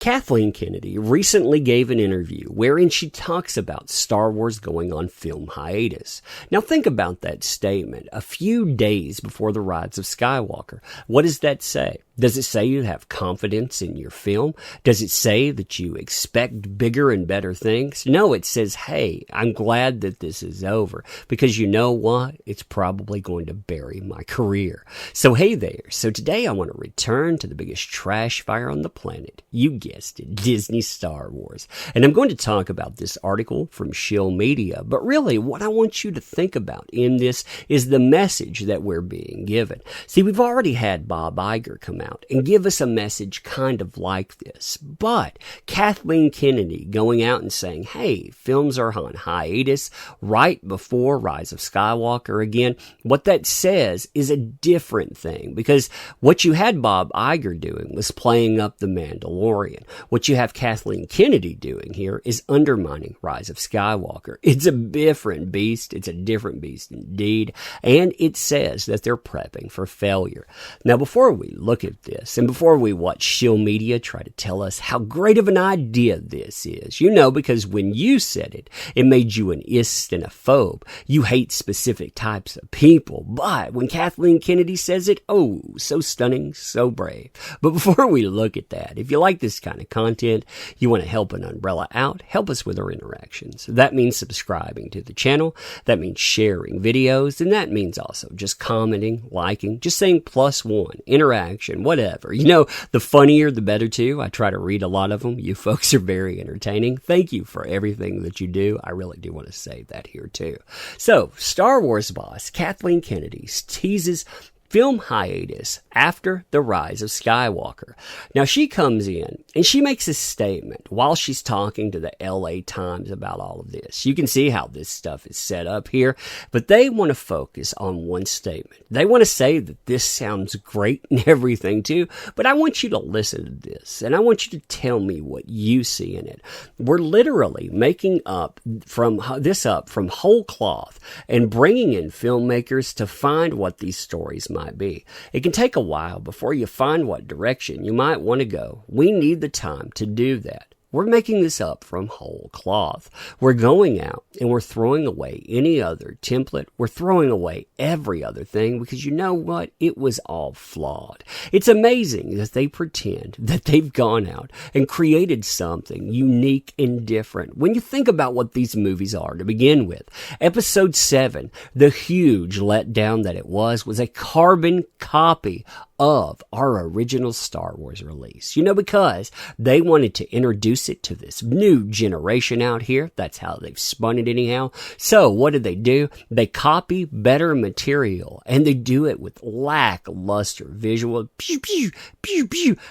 Kathleen Kennedy recently gave an interview wherein she talks about Star Wars going on film hiatus. Now think about that statement a few days before the Rise of Skywalker. What does that say? Does it say you have confidence in your film? Does it say that you expect bigger and better things? No, it says, hey, I'm glad that this is over because you know what? It's probably going to bury my career. So hey there. So today I want to return to the biggest trash fire on the planet. You guessed it, Disney Star Wars. And I'm going to talk about this article from Shill Media. But really, what I want you to think about in this is the message that we're being given. See, we've already had Bob Iger come out and give us a message kind of like this. But Kathleen Kennedy going out and saying, hey, films are on hiatus right before Rise of Skywalker again, what that says is a different thing. Because what you had Bob Iger doing was playing up The Mandalorian. What you have Kathleen Kennedy doing here is undermining Rise of Skywalker. It's a different beast. It's a different beast indeed. And it says that they're prepping for failure. Now, before we look at this, and before we watch Shill Media try to tell us how great of an idea this is, you know, because when you said it, it made you an ist and a phobe. You hate specific types of people. But when Kathleen Kennedy says it, oh, so stunning, so brave. But before we look at that, if you like this kind of content, you want to help an umbrella out, help us with our interactions. That means subscribing to the channel. That means sharing videos. And that means also just commenting, liking, just saying +1, interaction, whatever. You know, the funnier, the better too. I try to read a lot of them. You folks are very entertaining. Thank you for everything that you do. I really do want to say that here too. So, Star Wars boss Kathleen Kennedy teases film hiatus after the Rise of Skywalker. Now, she comes in and she makes a statement while she's talking to the LA Times about all of this. You can see how this stuff is set up here, but they want to focus on one statement. They want to say that this sounds great and everything too, but I want you to listen to this and I want you to tell me what you see in it. We're literally making up from whole cloth and bringing in filmmakers to find what these stories might be. It can take a while before you find what direction you might want to go. We need the time to do that. We're making this up from whole cloth. We're going out and we're throwing away any other template. We're throwing away every other thing because you know what? It was all flawed. It's amazing that they pretend that they've gone out and created something unique and different. When you think about what these movies are to begin with, Episode 7, the huge letdown that it was a carbon copy of our original Star Wars release. You know, because they wanted to introduce it to this new generation out here. That's how they've spun it anyhow. So what do? They copy better material and they do it with lackluster visual,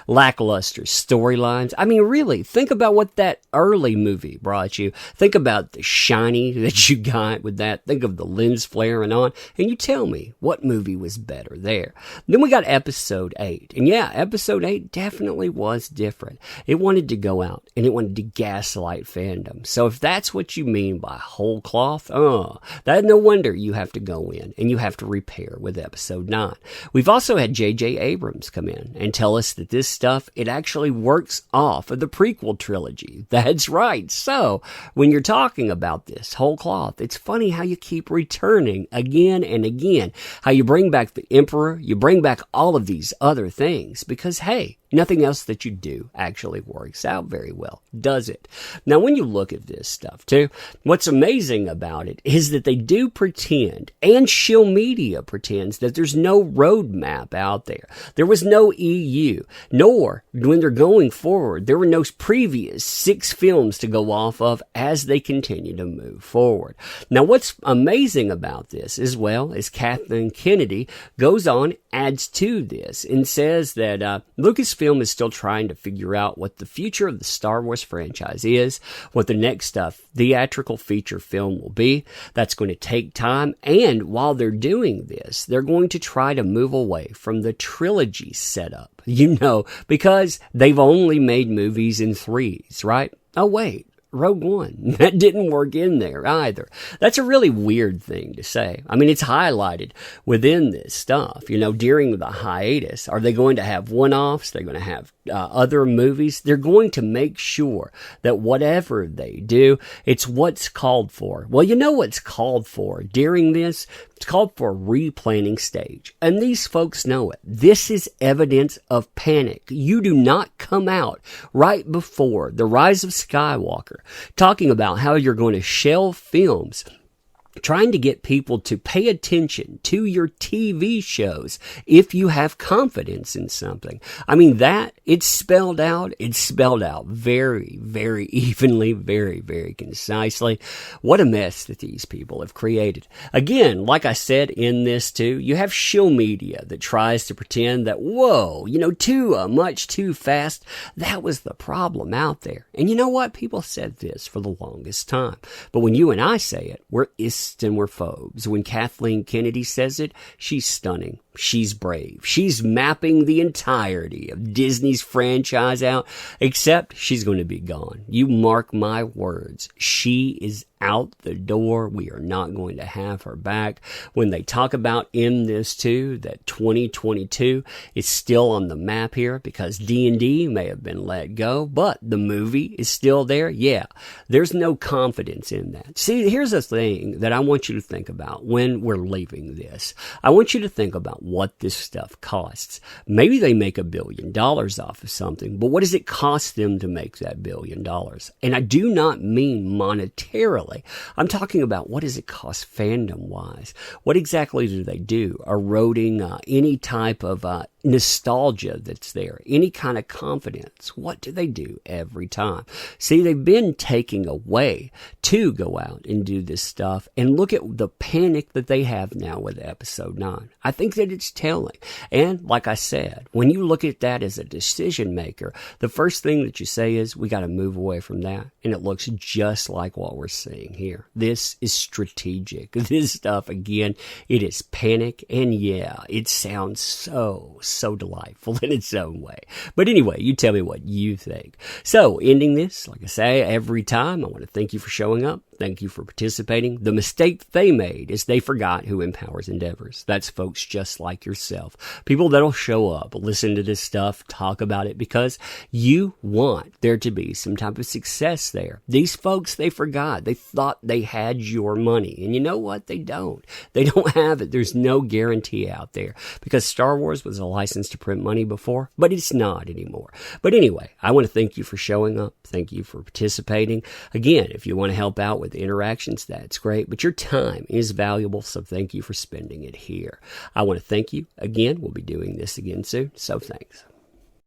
lackluster storylines. I mean, really, think about what that early movie brought you. Think about the shiny that you got with that. Think of the lens flaring on and you tell me what movie was better there. Then we got Episode 8. And yeah, Episode 8 definitely was different. It wanted to go out and it wanted to gaslight fandom. So if that's what you mean by whole cloth, that no wonder you have to go in and you have to repair with Episode 9. We've also had J.J. Abrams come in and tell us that this stuff, it actually works off of the prequel trilogy. That's right. So when you're talking about this whole cloth, it's funny how you keep returning again and again, how you bring back the Emperor, you bring back all of these other things because, hey, nothing else that you do actually works out very well, does it? Now, when you look at this stuff, too, what's amazing about it is that they do pretend, and Shill Media pretends, that there's no roadmap out there. There was no EU, nor, when they're going forward, there were no previous 6 films to go off of as they continue to move forward. Now, what's amazing about this, as well, is Kathleen Kennedy goes on, adds to this, and says that Lucasfilm is still trying to figure out what the future of the Star Wars franchise is, what the next theatrical feature film will be. That's going to take time, and while they're doing this, they're going to try to move away from the trilogy setup, you know, because they've only made movies in 3s, right? Oh, wait. Rogue One. That didn't work in there either. That's a really weird thing to say. I mean, it's highlighted within this stuff, you know, during the hiatus. Are they going to have one-offs? They're going to have other movies, they're going to make sure that whatever they do, it's what's called for. Well, you know what's called for during this? It's called for a replanning stage. And these folks know it. This is evidence of panic. You do not come out right before The Rise of Skywalker talking about how you're going to shelve films, trying to get people to pay attention to your TV shows if you have confidence in something. I mean, it's spelled out very, very evenly, very, very concisely. What a mess that these people have created. Again, like I said in this too, you have shill media that tries to pretend that, whoa, too much too fast. That was the problem out there. And you know what? People said this for the longest time. But when you and I say it, we're and we're phobes. When Kathleen Kennedy says it, she's stunning. She's brave. She's mapping the entirety of Disney's franchise out, except she's going to be gone. You mark my words. She is out the door. We are not going to have her back. When they talk about in this too, that 2022 is still on the map here because D&D may have been let go, but the movie is still there. Yeah, there's no confidence in that. See, here's a thing that I want you to think about when we're leaving this. I want you to think about what this stuff costs. Maybe they make $1 billion off of something, but what does it cost them to make that $1 billion? And I do not mean monetarily. I'm talking about what does it cost fandom-wise? What exactly do they do? Eroding any type of nostalgia that's there, any kind of confidence. What do they do every time? See, they've been taking away to go out and do this stuff, and look at the panic that they have now with episode 9. I think that it's telling. And like I said, when you look at that as a decision maker, the first thing that you say is, we got to move away from that. And it looks just like what we're seeing here. This is strategic. This stuff, again, it is panic. And yeah, it sounds so delightful in its own way. But anyway, you tell me what you think. So, ending this, like I say, every time, I want to thank you for showing up. Thank you for participating. The mistake they made is they forgot who empowers endeavors. That's folks just like yourself. People that'll show up, listen to this stuff, talk about it because you want there to be some type of success there. These folks, they forgot. They thought they had your money. And you know what? They don't. They don't have it. There's no guarantee out there because Star Wars was a license to print money before, but it's not anymore. But anyway, I want to thank you for showing up. Thank you for participating. Again, if you want to help out with interactions, that's great, but your time is valuable, so thank you for spending it here. I want to thank you again. We'll be doing this again soon, so thanks.